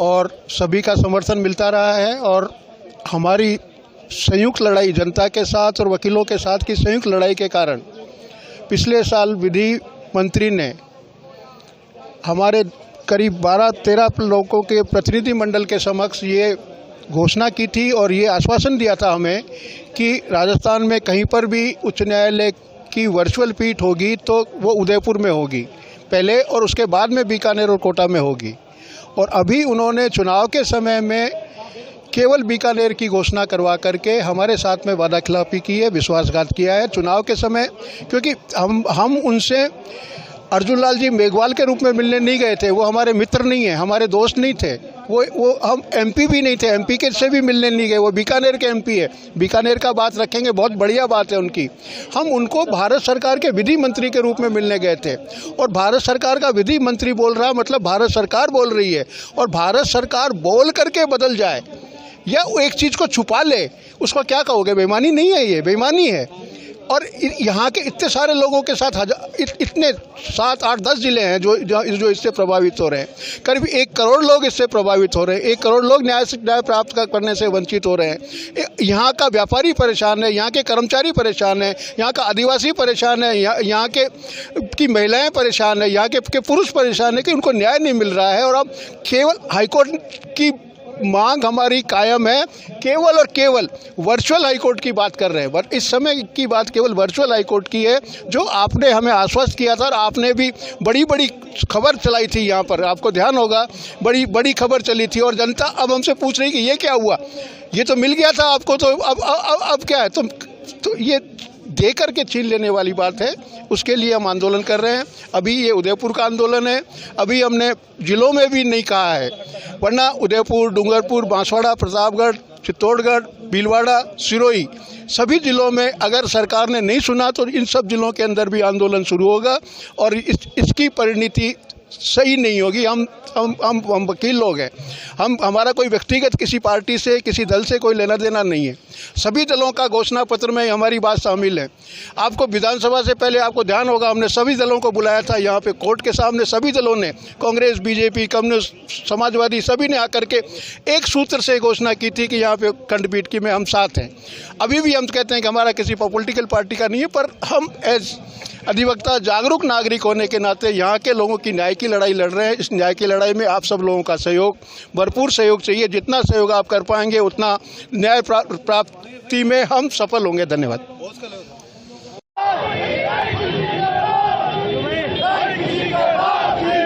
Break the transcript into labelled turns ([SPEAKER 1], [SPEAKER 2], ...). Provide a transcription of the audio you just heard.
[SPEAKER 1] और सभी का समर्थन मिलता रहा है। और हमारी संयुक्त लड़ाई जनता के साथ और वकीलों के साथ की संयुक्त लड़ाई के कारण पिछले साल विधि मंत्री ने हमारे करीब 12-13 लोगों के प्रतिनिधि मंडल के समक्ष ये घोषणा की थी और ये आश्वासन दिया था हमें कि राजस्थान में कहीं पर भी उच्च न्यायालय की वर्चुअल पीठ होगी तो वो उदयपुर में होगी पहले, और उसके बाद में बीकानेर और कोटा में होगी। और अभी उन्होंने चुनाव के समय में केवल बीकानेर की घोषणा करवा करके हमारे साथ में वादाखिलाफी की है, विश्वासघात किया है चुनाव के समय। क्योंकि हम उनसे अर्जुन लाल जी मेघवाल के रूप में मिलने नहीं गए थे, वो हमारे मित्र नहीं है, हमारे दोस्त नहीं थे, वो हम एमपी भी नहीं थे, एमपी के से भी मिलने नहीं गए। वो बीकानेर के एमपी है, बीकानेर का बात रखेंगे, बहुत बढ़िया बात है उनकी। हम उनको भारत सरकार के विधि मंत्री के रूप में मिलने गए थे और भारत सरकार का विधि मंत्री बोल रहा मतलब भारत सरकार बोल रही है। और भारत सरकार बोल करके बदल जाए या एक चीज़ को छुपा ले, उसको क्या कहोगे? बेईमानी नहीं है, ये बेईमानी है। और यहाँ के इतने सारे लोगों के साथ इतने 7, 8, 10 जिले हैं जो इससे प्रभावित हो रहे हैं। करीब 1 करोड़ लोग इससे प्रभावित हो रहे हैं, 1 करोड़ लोग न्याय प्राप्त करने से वंचित हो रहे हैं। यहाँ का व्यापारी परेशान है, यहाँ के कर्मचारी परेशान है, यहाँ का आदिवासी परेशान है, यहाँ की महिलाएं परेशान है, यहाँ के पुरुष परेशान है कि उनको न्याय नहीं मिल रहा है। और अब केवल हाईकोर्ट की मांग हमारी कायम है, केवल और केवल वर्चुअल हाईकोर्ट की बात कर रहे हैं। इस समय की बात केवल वर्चुअल हाईकोर्ट की है, जो आपने हमें आश्वस्त किया था। और आपने भी बड़ी बड़ी खबर चलाई थी, यहाँ पर आपको ध्यान होगा, बड़ी बड़ी खबर चली थी। और जनता अब हमसे पूछ रही कि ये क्या हुआ, ये तो मिल गया था आपको, तो अब क्या है? तो ये दे करके छीन लेने वाली बात है। उसके लिए हम आंदोलन कर रहे हैं। अभी ये उदयपुर का आंदोलन है, अभी हमने जिलों में भी नहीं कहा है, वरना उदयपुर, डूंगरपुर, बांसवाड़ा, प्रतापगढ़, चित्तौड़गढ़, भीलवाड़ा, सिरोही सभी जिलों में अगर सरकार ने नहीं सुना तो इन सब जिलों के अंदर भी आंदोलन शुरू होगा और इसकी परिणति सही नहीं होगी। हम वकील लोग हैं, हमारा कोई व्यक्तिगत किसी पार्टी से, किसी दल से कोई लेना देना नहीं है। सभी दलों का घोषणा पत्र में हमारी बात शामिल है। आपको विधानसभा से पहले आपको ध्यान होगा, हमने सभी दलों को बुलाया था यहाँ पे कोर्ट के सामने। सभी दलों ने, कांग्रेस, बीजेपी, कम्युनिस्ट, समाजवादी, सभी ने आकर के एक सूत्र से घोषणा की थी कि यहाँ पे खंडपीठ की में हम साथ हैं। अभी भी हम कहते हैं कि हमारा किसी पॉलिटिकल पार्टी का नहीं है, पर हम एज अधिवक्ता, जागरूक नागरिक होने के नाते यहाँ के लोगों की न्याय की लड़ाई लड़ रहे हैं। इस न्याय की लड़ाई में आप सब लोगों का सहयोग, भरपूर सहयोग चाहिए। जितना सहयोग आप कर पाएंगे उतना न्याय प्राप्ति में हम सफल होंगे। धन्यवाद।